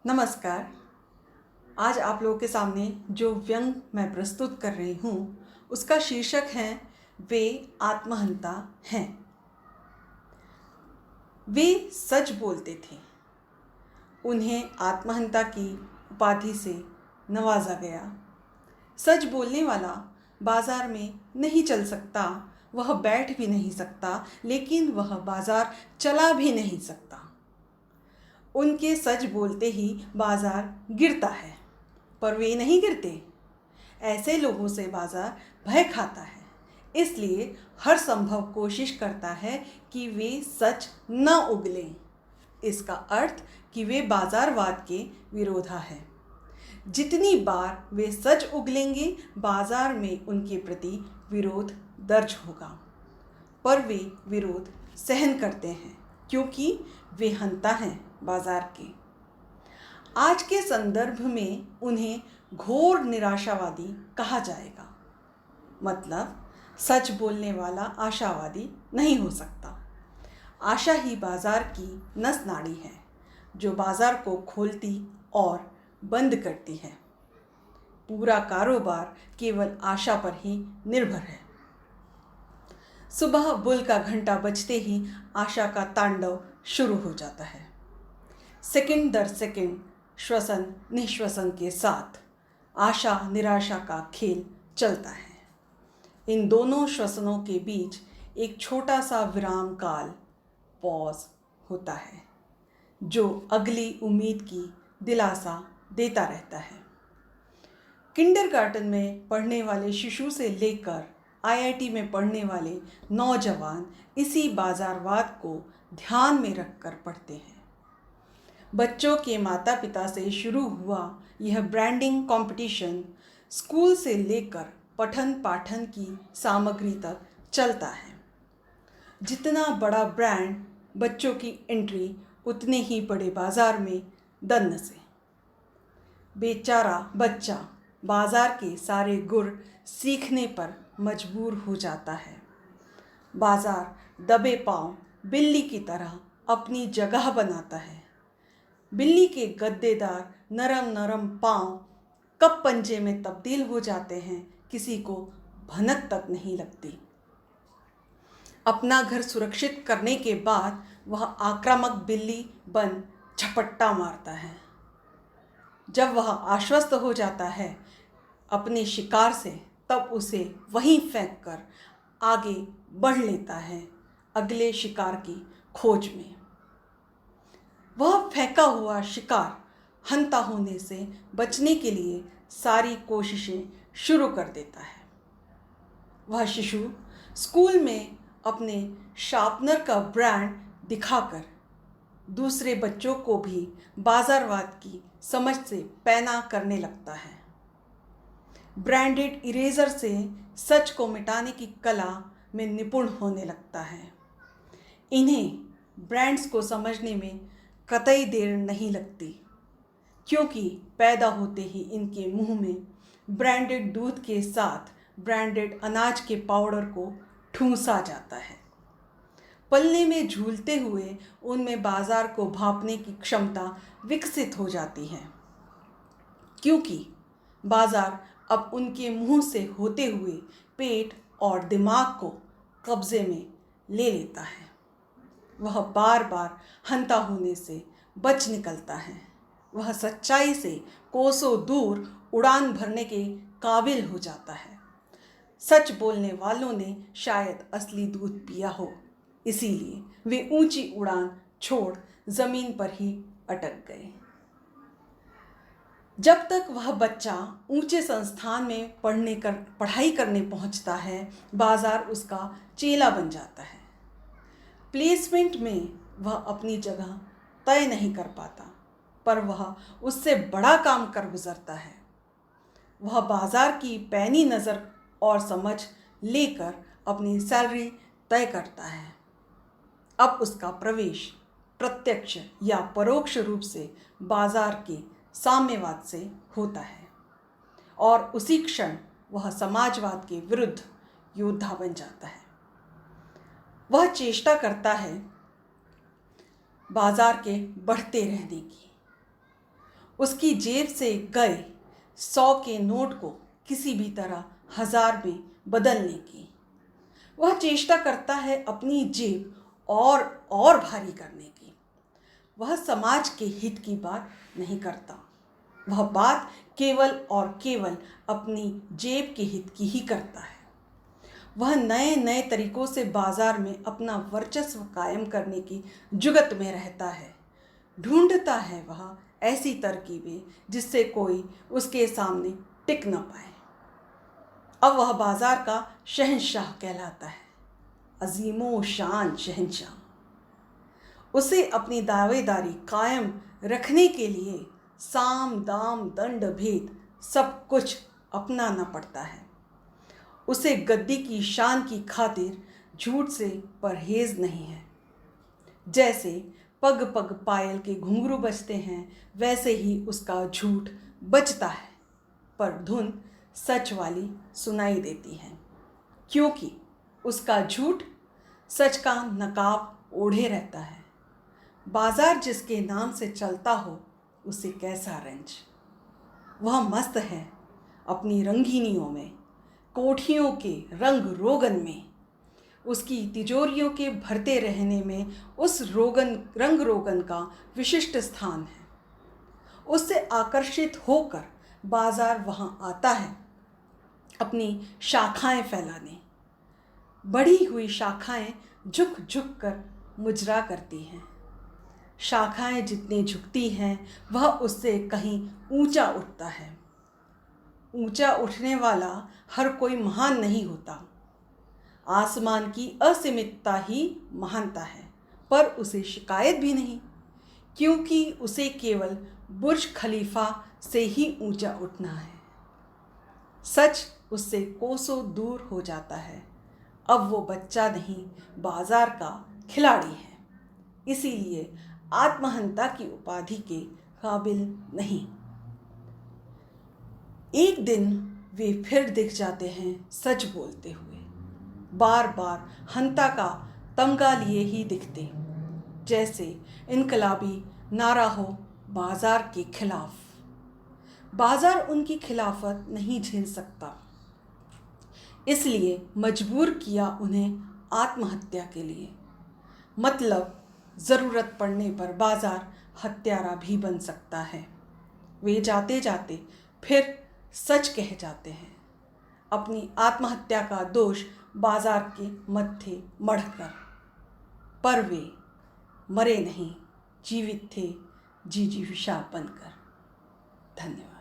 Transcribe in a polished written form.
नमस्कार। आज आप लोगों के सामने जो व्यंग मैं प्रस्तुत कर रही हूँ उसका शीर्षक है वे आत्महंता हैं। वे सच बोलते थे। उन्हें आत्महंता की उपाधि से नवाजा गया। सच बोलने वाला बाजार में नहीं चल सकता, वह बैठ भी नहीं सकता, लेकिन वह बाजार चला भी नहीं सकता। उनके सच बोलते ही बाजार गिरता है, पर वे नहीं गिरते। ऐसे लोगों से बाजार भय खाता है, इसलिए हर संभव कोशिश करता है कि वे सच न उगलें। इसका अर्थ कि वे बाजारवाद के विरोधा है। जितनी बार वे सच उगलेंगे, बाजार में उनके प्रति विरोध दर्ज होगा, पर वे विरोध सहन करते हैं क्योंकि वे हंता हैं बाजार के। आज के संदर्भ में उन्हें घोर निराशावादी कहा जाएगा। मतलब सच बोलने वाला आशावादी नहीं हो सकता। आशा ही बाजार की नस नाड़ी है जो बाजार को खोलती और बंद करती है। पूरा कारोबार केवल आशा पर ही निर्भर है। सुबह बुल का घंटा बजते ही आशा का तांडव शुरू हो जाता है। सेकंड दर सेकंड, श्वसन निश्वसन के साथ आशा निराशा का खेल चलता है। इन दोनों श्वसनों के बीच एक छोटा सा विराम काल पॉज होता है जो अगली उम्मीद की दिलासा देता रहता है। किंडरगार्टन में पढ़ने वाले शिशु से लेकर आईआईटी में पढ़ने वाले नौजवान इसी बाजारवाद को ध्यान में रखकर पढ़ते हैं। बच्चों के माता पिता से शुरू हुआ यह ब्रांडिंग कंपटीशन स्कूल से लेकर पठन पाठन की सामग्री तक चलता है। जितना बड़ा ब्रांड, बच्चों की एंट्री उतने ही बड़े बाजार में दन्न से। बेचारा बच्चा बाजार के सारे गुर सीखने पर मजबूर हो जाता है। बाजार दबे पांव बिल्ली की तरह अपनी जगह बनाता है। बिल्ली के गद्देदार नरम नरम पांव कब पंजे में तब्दील हो जाते हैं, किसी को भनक तक नहीं लगती। अपना घर सुरक्षित करने के बाद वह आक्रामक बिल्ली बन झपट्टा मारता है। जब वह आश्वस्त हो जाता है अपने शिकार से, तब उसे वहीं फेंक कर आगे बढ़ लेता है अगले शिकार की खोज में। वह फेंका हुआ शिकार हंता होने से बचने के लिए सारी कोशिशें शुरू कर देता है। वह शिशु स्कूल में अपने शार्पनर का ब्रांड दिखाकर दूसरे बच्चों को भी बाजारवाद की समझ से पैना करने लगता है। ब्रांडेड इरेजर से सच को मिटाने की कला में निपुण होने लगता है। इन्हें ब्रांड्स को समझने में कतई देर नहीं लगती, क्योंकि पैदा होते ही इनके मुंह में ब्रांडेड दूध के साथ ब्रांडेड अनाज के पाउडर को ठूंसा जाता है। पलने में झूलते हुए उनमें बाजार को भांपने की क्षमता विकसित हो जाती है, क्योंकि बाजार अब उनके मुंह से होते हुए पेट और दिमाग को कब्जे में ले लेता है। वह बार बार हंता होने से बच निकलता है। वह सच्चाई से कोसों दूर उड़ान भरने के काबिल हो जाता है। सच बोलने वालों ने शायद असली दूध पिया हो, इसीलिए वे ऊंची उड़ान छोड़ जमीन पर ही अटक गए। जब तक वह बच्चा ऊंचे संस्थान में पढ़ाई करने पहुंचता है, बाजार उसका चेला बन जाता है। प्लेसमेंट में वह अपनी जगह तय नहीं कर पाता, पर वह उससे बड़ा काम कर गुजरता है। वह बाजार की पैनी नज़र और समझ लेकर अपनी सैलरी तय करता है। अब उसका प्रवेश प्रत्यक्ष या परोक्ष रूप से बाजार के साम्यवाद से होता है, और उसी क्षण वह समाजवाद के विरुद्ध योद्धा बन जाता है। वह चेष्टा करता है बाजार के बढ़ते रहने की। उसकी जेब से गए 100 के नोट को किसी भी तरह 1000 में बदलने की। वह चेष्टा करता है अपनी जेब और भारी करने की। वह समाज के हित की बात नहीं करता, वह बात केवल और केवल अपनी जेब के हित की ही करता है। वह नए नए तरीकों से बाजार में अपना वर्चस्व कायम करने की जुगत में रहता है। ढूंढता है वह ऐसी तरकीबें जिससे कोई उसके सामने टिक न पाए। अब वह बाजार का शहंशाह कहलाता है, अजीमो शान शहंशाह। उसे अपनी दावेदारी कायम रखने के लिए साम दाम दंड भेद सब कुछ अपनाना पड़ता है। उसे गद्दी की शान की खातिर झूठ से परहेज नहीं है। जैसे पग पग पायल के घुंघरू बजते हैं, वैसे ही उसका झूठ बजता है, पर धुन सच वाली सुनाई देती है, क्योंकि उसका झूठ सच का नकाब ओढ़े रहता है। बाजार जिसके नाम से चलता हो, उसे कैसा रंज। वह मस्त है अपनी रंगीनियों में, कोठियों के रंग रोगन में, उसकी तिजोरियों के भरते रहने में उस रंग रोगन का विशिष्ट स्थान है। उससे आकर्षित होकर बाजार वहाँ आता है अपनी शाखाएं फैलाने। बढ़ी हुई शाखाएं झुक झुक कर मुजरा करती हैं। शाखाएं जितनी झुकती हैं, वह उससे कहीं ऊंचा उठता है। ऊंचा उठने वाला हर कोई महान नहीं होता। आसमान की असीमितता ही महानता है, पर उसे शिकायत भी नहीं, क्योंकि उसे केवल बुर्ज खलीफा से ही ऊंचा उठना है। सच उससे कोसों दूर हो जाता है। अब वो बच्चा नहीं, बाजार का खिलाड़ी है, इसीलिए आत्महंता की उपाधि के काबिल नहीं। एक दिन वे फिर दिख जाते हैं सच बोलते हुए, बार बार हंता का तमगा लिए ही दिखते, जैसे इनकलाबी नारा हो बाजार के खिलाफ। बाजार उनकी खिलाफत नहीं झेल सकता, इसलिए मजबूर किया उन्हें आत्महत्या के लिए। मतलब ज़रूरत पड़ने पर बाजार हत्यारा भी बन सकता है। वे जाते जाते फिर सच कह जाते हैं, अपनी आत्महत्या का दोष बाजार के मत्थे मढ़कर। पर वे मरे नहीं, जीवित थे, जिजीविषा बनकर। धन्यवाद।